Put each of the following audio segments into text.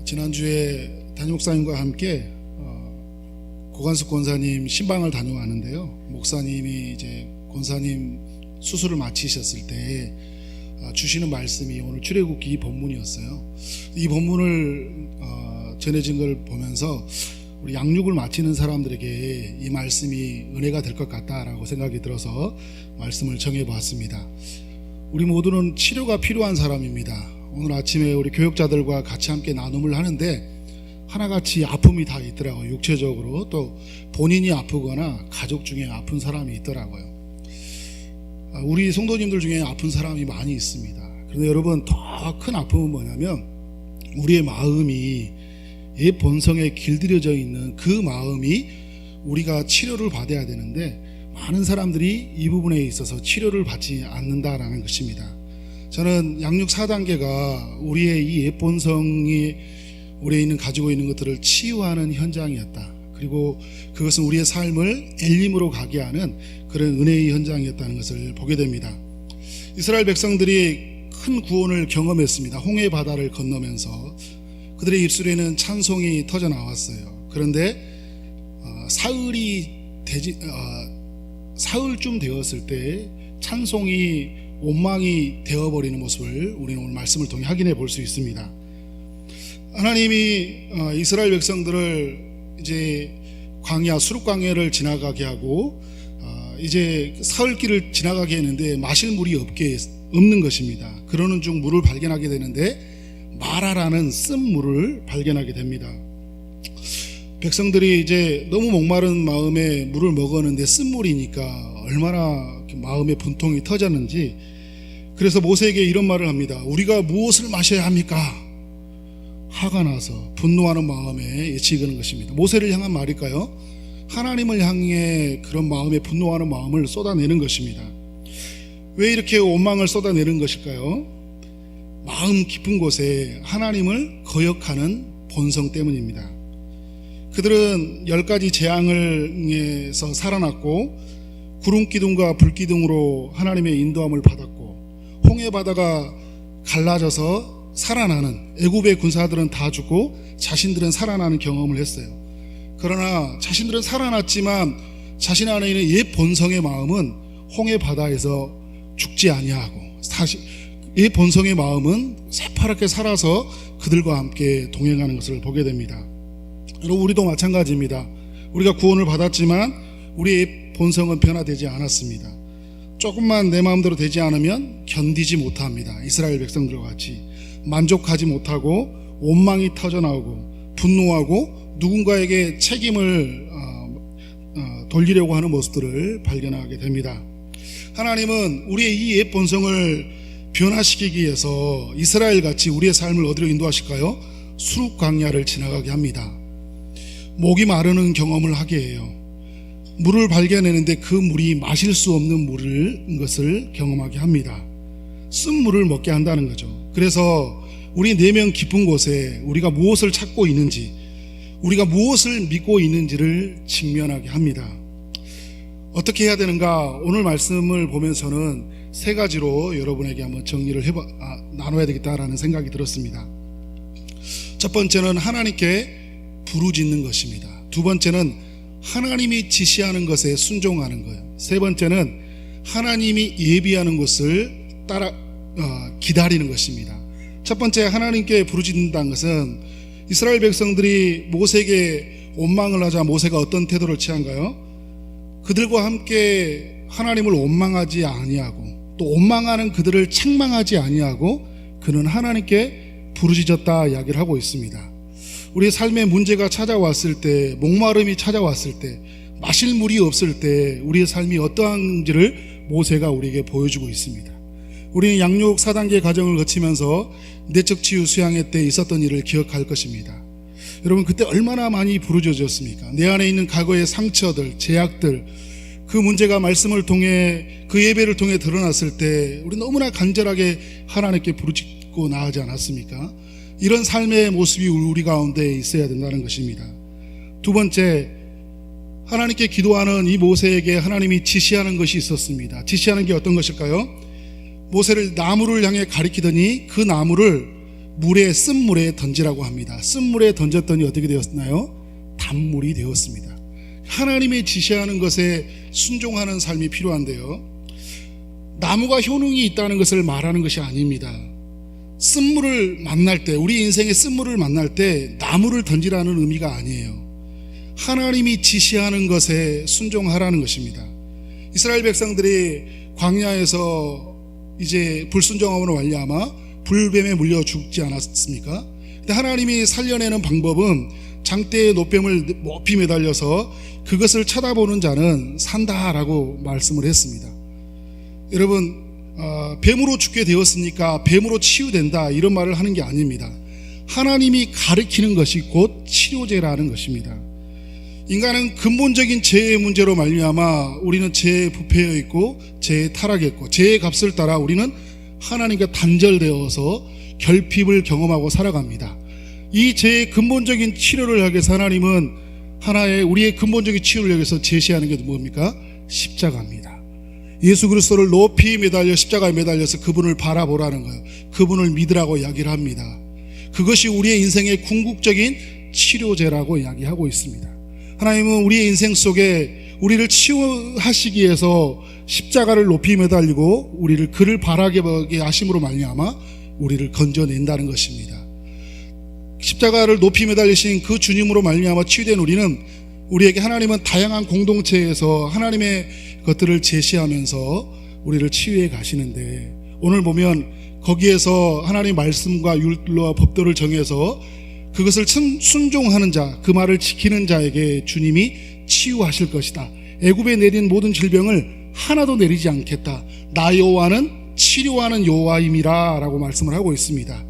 지난주에 담임 목사님과 함께 고관숙 권사님 신방을 다녀왔는데요. 목사님이 이제 권사님 수술을 마치셨을 때 주시는 말씀이 오늘 출애굽기 본문이었어요. 이 본문을 전해진 걸 보면서 우리 양육을 마치는 사람들에게 이 말씀이 은혜가 될 것 같다라고 생각이 들어서 말씀을 정해보았습니다. 우리 모두는 치료가 필요한 사람입니다. 오늘 아침에 우리 교역자들과 같이 함께 나눔을 하는데 하나같이 아픔이 다 있더라고요. 육체적으로 또 본인이 아프거나 가족 중에 아픈 사람이 있더라고요. 우리 성도님들 중에 아픈 사람이 많이 있습니다. 그런데 여러분, 더 큰 아픔은 뭐냐면 우리의 마음이 옛 본성에 길들여져 있는 그 마음이 우리가 치료를 받아야 되는데 많은 사람들이 이 부분에 있어서 치료를 받지 않는다라는 것입니다. 저는 양육 4단계가 우리의 이 옛 본성이 우리에 있는 가지고 있는 것들을 치유하는 현장이었다. 그리고 그것은 우리의 삶을 엘림으로 가게 하는 그런 은혜의 현장이었다는 것을 보게 됩니다. 이스라엘 백성들이 큰 구원을 경험했습니다. 홍해 바다를 건너면서 그들의 입술에는 찬송이 터져 나왔어요. 그런데 사흘쯤 되었을 때 찬송이 원망이 되어버리는 모습을 우리는 오늘 말씀을 통해 확인해 볼 수 있습니다. 하나님이 이스라엘 백성들을 이제 광야, 수륙광야를 지나가게 하고 이제 사흘길을 지나가게 했는데 마실 물이 없는 것입니다. 그러는 중 물을 발견하게 되는데 마라라는 쓴 물을 발견하게 됩니다. 백성들이 이제 너무 목마른 마음에 물을 먹었는데 쓴 물이니까 얼마나 마음의 분통이 터졌는지, 그래서 모세에게 이런 말을 합니다. 우리가 무엇을 마셔야 합니까? 화가 나서 분노하는 마음에 예치이는 것입니다. 모세를 향한 말일까요? 하나님을 향해 그런 마음에 분노하는 마음을 쏟아내는 것입니다. 왜 이렇게 원망을 쏟아내는 것일까요? 마음 깊은 곳에 하나님을 거역하는 본성 때문입니다. 그들은 10가지 재앙에서 살아났고 구름기둥과 불기둥으로 하나님의 인도함을 받았고 홍해바다가 갈라져서 살아나는, 애굽의 군사들은 다 죽고 자신들은 살아나는 경험을 했어요. 그러나 자신들은 살아났지만 자신 안에 있는 옛 본성의 마음은 홍해바다에서 죽지 아니하고 옛 본성의 마음은 새파랗게 살아서 그들과 함께 동행하는 것을 보게 됩니다. 여러분, 우리도 마찬가지입니다. 우리가 구원을 받았지만 우리의 본성은 변화되지 않았습니다. 조금만 내 마음대로 되지 않으면 견디지 못합니다. 이스라엘 백성들과 같이 만족하지 못하고 원망이 터져나오고 분노하고 누군가에게 책임을 돌리려고 하는 모습들을 발견하게 됩니다. 하나님은 우리의 이 옛 본성을 변화시키기 위해서 이스라엘같이 우리의 삶을 어디로 인도하실까요? 수륙광야를 지나가게 합니다. 목이 마르는 경험을 하게 해요. 물을 발견했는데 그 물이 마실 수 없는 것을 경험하게 합니다. 쓴 물을 먹게 한다는 거죠. 그래서 우리 내면 깊은 곳에 우리가 무엇을 찾고 있는지, 우리가 무엇을 믿고 있는지를 직면하게 합니다. 어떻게 해야 되는가? 오늘 말씀을 보면서는 3가지로 여러분에게 한번 정리를 나눠야 되겠다라는 생각이 들었습니다. 첫 번째는 하나님께 부르짖는 것입니다. 두 번째는 하나님이 지시하는 것에 순종하는 거예요. 세 번째는 하나님이 예비하는 것을 기다리는 것입니다. 첫 번째, 하나님께 부르짖는다는 것은 이스라엘 백성들이 모세에게 원망을 하자 모세가 어떤 태도를 취한가요? 그들과 함께 하나님을 원망하지 아니하고 또 원망하는 그들을 책망하지 아니하고 그는 하나님께 부르짖었다 이야기를 하고 있습니다. 우리의 삶에 문제가 찾아왔을 때, 목마름이 찾아왔을 때, 마실 물이 없을 때 우리의 삶이 어떠한지를 모세가 우리에게 보여주고 있습니다. 우리는 양육 4단계 과정을 거치면서 내적 치유 수양회 때 있었던 일을 기억할 것입니다. 여러분, 그때 얼마나 많이 부르짖었습니까? 내 안에 있는 과거의 상처들, 제약들, 그 문제가 말씀을 통해, 그 예배를 통해 드러났을 때 우리 너무나 간절하게 하나님께 부르짖고 나아가지 않았습니까? 이런 삶의 모습이 우리 가운데 있어야 된다는 것입니다. 두 번째, 하나님께 기도하는 이 모세에게 하나님이 지시하는 것이 있었습니다. 지시하는 게 어떤 것일까요? 모세를 나무를 향해 가리키더니 그 나무를 물에 쓴물에 던지라고 합니다. 쓴물에 던졌더니 어떻게 되었나요? 단물이 되었습니다. 하나님의 지시하는 것에 순종하는 삶이 필요한데요, 나무가 효능이 있다는 것을 말하는 것이 아닙니다. 쓴물을 만날 때, 우리 인생의 쓴물을 만날 때 나무를 던지라는 의미가 아니에요. 하나님이 지시하는 것에 순종하라는 것입니다. 이스라엘 백성들이 광야에서 이제 불순종함으로 말미암아 불뱀에 물려 죽지 않았습니까? 근데 하나님이 살려내는 방법은 장대에 노뱀을 높이 매달려서 그것을 쳐다보는 자는 산다라고 말씀을 했습니다. 여러분, 뱀으로 죽게 되었으니까 뱀으로 치유된다 이런 말을 하는 게 아닙니다. 하나님이 가르치는 것이 곧 치료제라는 것입니다. 인간은 근본적인 죄의 문제로 말미암아 우리는 죄에 부패해 있고 죄에 타락했고 죄의 값을 따라 우리는 하나님과 단절되어서 결핍을 경험하고 살아갑니다. 이 죄의 근본적인 치료를 하기 위해서 하나님은 하나의 우리의 근본적인 치유를 위해서 제시하는 게 뭡니까? 십자가입니다. 예수 그리스도를 높이 매달려 십자가에 매달려서 그분을 바라보라는 거예요. 그분을 믿으라고 이야기를 합니다. 그것이 우리의 인생의 궁극적인 치료제라고 이야기하고 있습니다. 하나님은 우리의 인생 속에 우리를 치유하시기 위해서 십자가를 높이 매달리고 우리를 그를 바라게 하심으로 말미암아 우리를 건져낸다는 것입니다. 십자가를 높이 매달리신 그 주님으로 말미암아 치유된 우리에게 하나님은 다양한 공동체에서 하나님의 것들을 제시하면서 우리를 치유해 가시는데, 오늘 보면 거기에서 하나님의 말씀과 율법과 법도를 정해서 그것을 순종하는 자, 그 말을 지키는 자에게 주님이 치유하실 것이다. 애굽에 내린 모든 질병을 하나도 내리지 않겠다. 나 여호와는 치료하는 여호와임이라 라고 말씀을 하고 있습니다.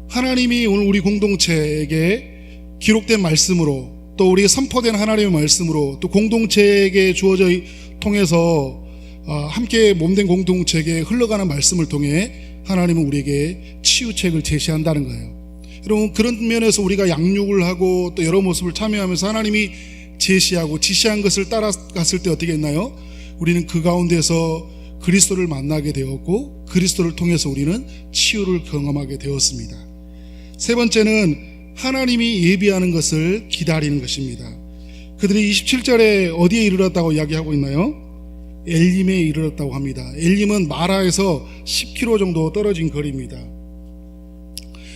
하나님이 오늘 우리 공동체에게 기록된 말씀으로, 또 우리가 선포된 하나님의 말씀으로, 또 공동체에게 주어져 통해서 함께 몸된 공동체에게 흘러가는 말씀을 통해 하나님은 우리에게 치유책을 제시한다는 거예요. 여러분, 그런 면에서 우리가 양육을 하고 또 여러 모습을 참여하면서 하나님이 제시하고 지시한 것을 따라갔을 때 어떻게 했나요? 우리는 그 가운데서 그리스도를 만나게 되었고 그리스도를 통해서 우리는 치유를 경험하게 되었습니다. 세 번째는 하나님이 예비하는 것을 기다리는 것입니다. 그들이 27절에 어디에 이르렀다고 이야기하고 있나요? 엘림에 이르렀다고 합니다. 엘림은 마라에서 10km 정도 떨어진 거리입니다.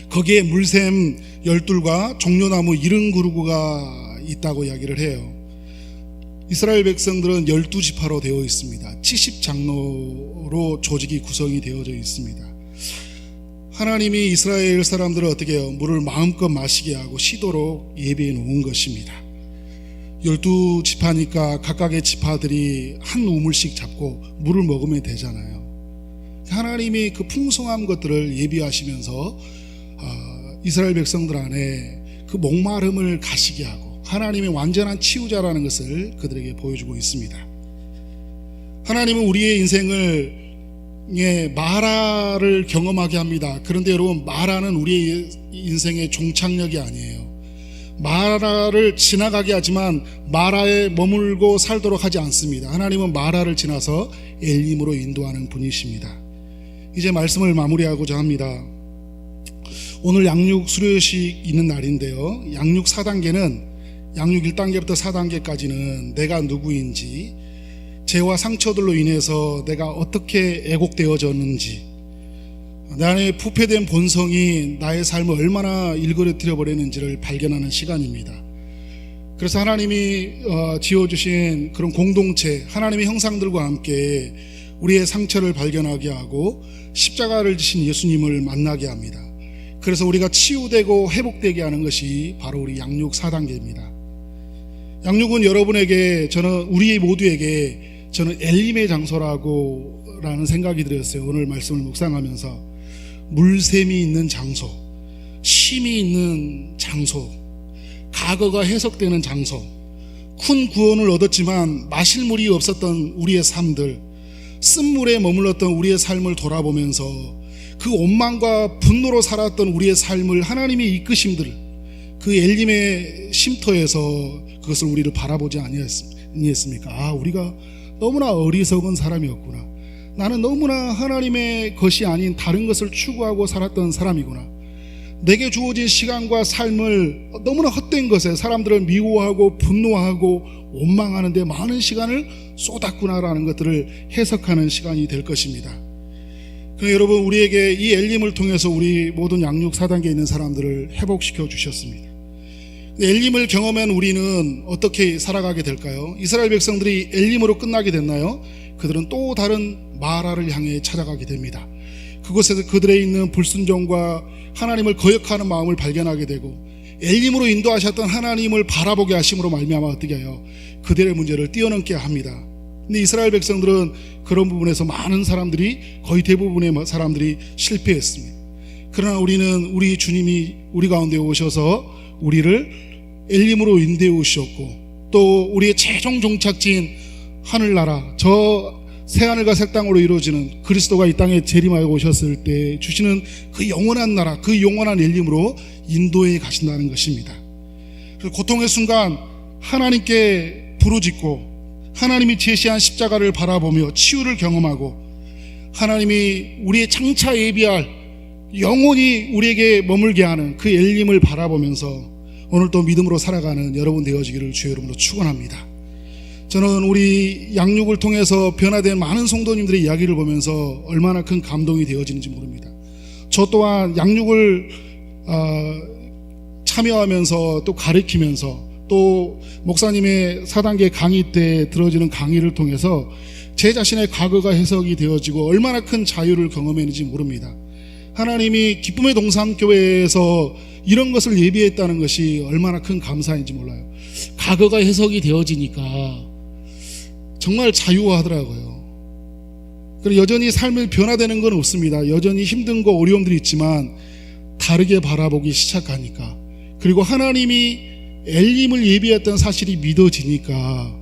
거기에 물샘 12과 종려나무 70그루가 있다고 이야기를 해요. 이스라엘 백성들은 12지파로 되어 있습니다. 70장로로 조직이 구성이 되어져 있습니다. 하나님이 이스라엘 사람들을 어떻게 해요? 물을 마음껏 마시게 하고 쉬도록 예비해 놓은 것입니다. 12지파니까 각각의 지파들이 한 우물씩 잡고 물을 먹으면 되잖아요. 하나님이 그 풍성한 것들을 예비하시면서 이스라엘 백성들 안에 그 목마름을 가시게 하고 하나님의 완전한 치유자라는 것을 그들에게 보여주고 있습니다. 하나님은 우리의 인생을 마라를 경험하게 합니다. 그런데 여러분, 마라는 우리의 인생의 종착역이 아니에요. 마라를 지나가게 하지만 마라에 머물고 살도록 하지 않습니다. 하나님은 마라를 지나서 엘림으로 인도하는 분이십니다. 이제 말씀을 마무리하고자 합니다. 오늘 양육 수료식 있는 날인데요, 양육 4단계는 양육 1단계부터 4단계까지는 내가 누구인지, 죄와 상처들로 인해서 내가 어떻게 애곡되어졌는지, 내 안에 부패된 본성이 나의 삶을 얼마나 일그러뜨려 버리는지를 발견하는 시간입니다. 그래서 하나님이 지어주신 그런 공동체, 하나님의 형상들과 함께 우리의 상처를 발견하게 하고 십자가를 지신 예수님을 만나게 합니다. 그래서 우리가 치유되고 회복되게 하는 것이 바로 우리 양육 4단계입니다. 양육은 여러분에게, 우리 모두에게 저는 엘림의 장소라는 생각이 들었어요. 오늘 말씀을 묵상하면서 물샘이 있는 장소, 쉼이 있는 장소, 과거가 해석되는 장소, 큰 구원을 얻었지만 마실 물이 없었던 우리의 삶들, 쓴물에 머물렀던 우리의 삶을 돌아보면서 그 원망과 분노로 살았던 우리의 삶을 하나님의 이끄심들, 그 엘림의 쉼터에서 그것을 우리를 바라보지 아니했습니까? 우리가 너무나 어리석은 사람이었구나. 나는 너무나 하나님의 것이 아닌 다른 것을 추구하고 살았던 사람이구나. 내게 주어진 시간과 삶을 너무나 헛된 것에 사람들을 미워하고 분노하고 원망하는 데 많은 시간을 쏟았구나라는 것들을 해석하는 시간이 될 것입니다. 그럼 여러분, 우리에게 이 엘림을 통해서 우리 모든 양육 4단계에 있는 사람들을 회복시켜 주셨습니다. 엘림을 경험한 우리는 어떻게 살아가게 될까요? 이스라엘 백성들이 엘림으로 끝나게 됐나요? 그들은 또 다른 마라를 향해 찾아가게 됩니다. 그곳에서 그들의 있는 불순종과 하나님을 거역하는 마음을 발견하게 되고, 엘림으로 인도하셨던 하나님을 바라보게 하심으로 말미암아 어떻게 해요? 그들의 문제를 뛰어넘게 합니다. 근데 이스라엘 백성들은 그런 부분에서 많은 사람들이, 거의 대부분의 사람들이 실패했습니다. 그러나 우리는 우리 주님이 우리 가운데 오셔서 우리를 엘림으로 인도하셨고, 또 우리의 최종 종착지인 하늘나라, 저 새하늘과 새 땅으로 이루어지는 그리스도가 이 땅에 재림하여 오셨을 때 주시는 그 영원한 나라, 그 영원한 엘림으로 인도해 가신다는 것입니다. 고통의 순간 하나님께 부르짖고 하나님이 제시한 십자가를 바라보며 치유를 경험하고, 하나님이 우리의 장차 예비할 영원히 우리에게 머물게 하는 그 엘림을 바라보면서 오늘 또 믿음으로 살아가는 여러분 되어지기를 주의 이름으로 축원합니다. 저는 우리 양육을 통해서 변화된 많은 성도님들의 이야기를 보면서 얼마나 큰 감동이 되어지는지 모릅니다. 저 또한 양육을 참여하면서 또 가르치면서 또 목사님의 4단계 강의 때 들어지는 강의를 통해서 제 자신의 과거가 해석이 되어지고 얼마나 큰 자유를 경험했는지 모릅니다. 하나님이 기쁨의 동산교회에서 이런 것을 예비했다는 것이 얼마나 큰 감사인지 몰라요. 과거가 해석이 되어지니까 정말 자유하더라고요. 그리고 여전히 삶을 변화되는 건 없습니다. 여전히 힘든 거, 어려움들이 있지만 다르게 바라보기 시작하니까, 그리고 하나님이 엘림을 예비했던 사실이 믿어지니까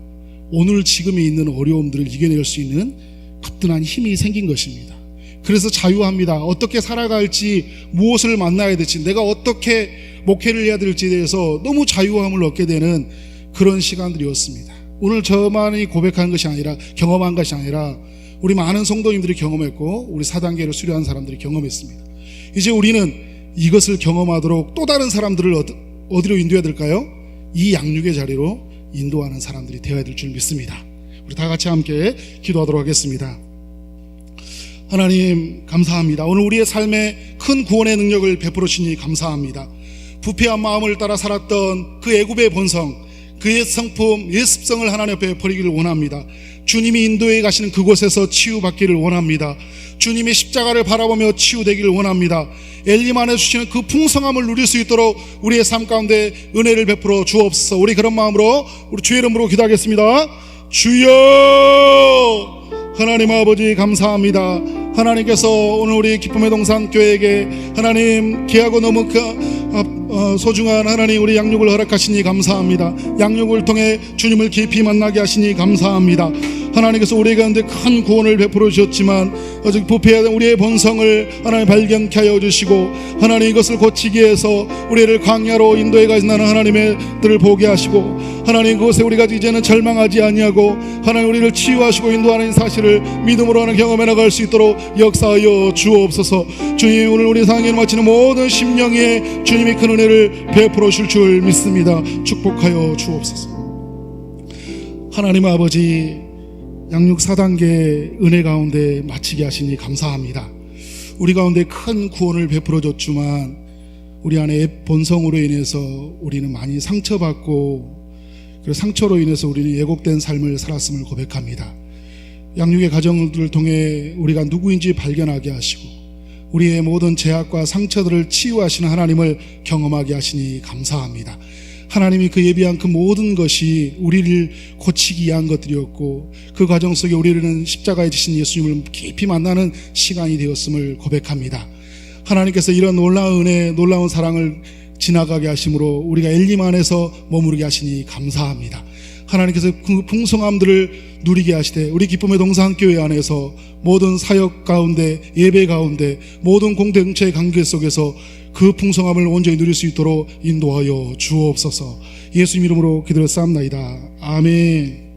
오늘 지금에 있는 어려움들을 이겨낼 수 있는 거뜬한 힘이 생긴 것입니다. 그래서 자유합니다. 어떻게 살아갈지, 무엇을 만나야 될지, 내가 어떻게 목회를 해야 될지에 대해서 너무 자유함을 얻게 되는 그런 시간들이었습니다. 오늘 저만이 고백한 것이 아니라, 경험한 것이 아니라 우리 많은 성도님들이 경험했고 우리 4단계를 수료한 사람들이 경험했습니다. 이제 우리는 이것을 경험하도록 또 다른 사람들을 어디로 인도해야 될까요? 이 양육의 자리로 인도하는 사람들이 되어야 될 줄 믿습니다. 우리 다 같이 함께 기도하도록 하겠습니다. 하나님 감사합니다. 오늘 우리의 삶에 큰 구원의 능력을 베풀어 주시니 감사합니다. 부패한 마음을 따라 살았던 그 애굽의 본성, 그의 성품, 옛 습성을 하나님 앞에 버리기를 원합니다. 주님이 인도해 가시는 그곳에서 치유받기를 원합니다. 주님의 십자가를 바라보며 치유되기를 원합니다. 엘림 안에 주시는 그 풍성함을 누릴 수 있도록 우리의 삶 가운데 은혜를 베풀어 주옵소서. 우리 그런 마음으로 우리 주의 이름으로 기도하겠습니다. 주여, 하나님 아버지 감사합니다. 하나님께서 오늘 우리 기쁨의 동산 교회에게 하나님 귀하고 너무 소중한 하나님 우리 양육을 허락하시니 감사합니다. 양육을 통해 주님을 깊이 만나게 하시니 감사합니다. 하나님께서 우리 가운데 큰 구원을 베풀어 주셨지만 아직 부패한 우리의 본성을 하나님 발견케 하여 주시고, 하나님 이것을 고치기 위해서 우리를 광야로 인도해 가신다는 하나님의 들을 보게 하시고, 하나님 그곳에 우리가 이제는 절망하지 아니하고 하나님 우리를 치유하시고 인도하는 사실을 믿음으로 하는 경험해 나갈 수 있도록 역사하여 주옵소서. 주님, 오늘 우리 상행을 마치는 모든 심령에 주님이 큰 은혜를 베풀어 주실 줄 믿습니다. 축복하여 주옵소서. 하나님 아버지, 양육 4단계 은혜 가운데 마치게 하시니 감사합니다. 우리 가운데 큰 구원을 베풀어 줬지만 우리 안에 본성으로 인해서 우리는 많이 상처받고, 그 상처로 인해서 우리는 왜곡된 삶을 살았음을 고백합니다. 양육의 과정들을 통해 우리가 누구인지 발견하게 하시고 우리의 모든 죄악과 상처들을 치유하시는 하나님을 경험하게 하시니 감사합니다. 하나님이 그 예비한 그 모든 것이 우리를 고치기 위한 것들이었고, 그 과정 속에 우리는 십자가에 지신 예수님을 깊이 만나는 시간이 되었음을 고백합니다. 하나님께서 이런 놀라운 은혜, 놀라운 사랑을 지나가게 하심으로 우리가 엘림 안에서 머무르게 하시니 감사합니다. 하나님께서 그 풍성함들을 누리게 하시되 우리 기쁨의 동산교회 안에서 모든 사역 가운데, 예배 가운데, 모든 공동체의 관계 속에서 그 풍성함을 온전히 누릴 수 있도록 인도하여 주옵소서. 예수님 이름으로 기도를 쌓옵나이다. 아멘.